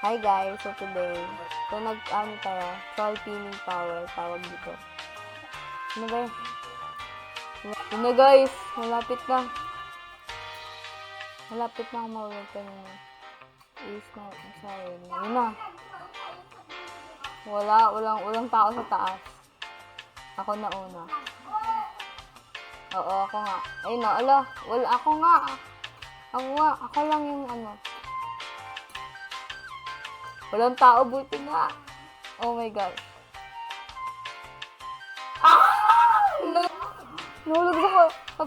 Hi guys, so today, nag-ano tayo, troll pinning power, tawag dito. Ano ba yun? Yun na guys, malapit na. Malapit na ako mawag ka na. Is na, sorry. Yun na. Walang tao sa taas. Ako na una. Oo, ako nga. Ayun na, ala, wala, ako nga. Ako lang yung ano. Walang tao, buti nga. Oh my God. Nahulog ako sa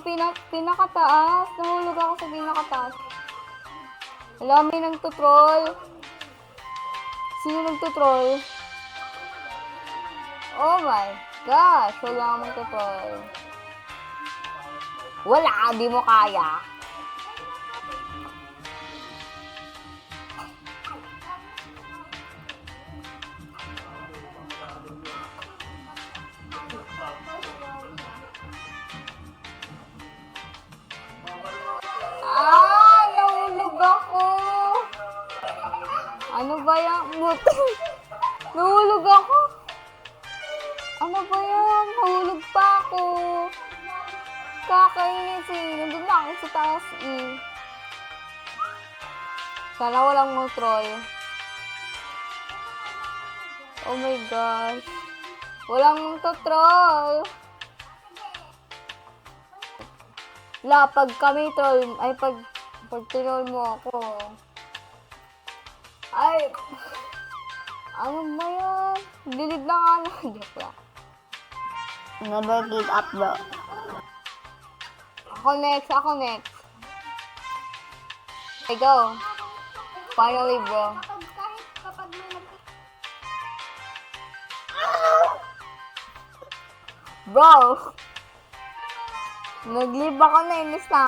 pinakataas. Nahulog ako sa pinakataas. Alam, may nagtutroll. Sino nagtutroll? Oh my gosh, wala akong nagtutroll. Wala, di mo kaya. Nahulog ako. Ano ba yan? Nahulog ako. Ano ba yan? Nahulog pa ako. Kakainis eh. Nandun na ako sa taas eh. Sana walang mga troll. Oh my gosh. Walang mga troll. Pag kami troll, ay pag troll mo ako. Ay, ano ba yan? Delete na nga na. Joke lang. Never give up, bro. Ako next. Okay, go. Finally, bro. Bro! Nag-leave ako na, inis na.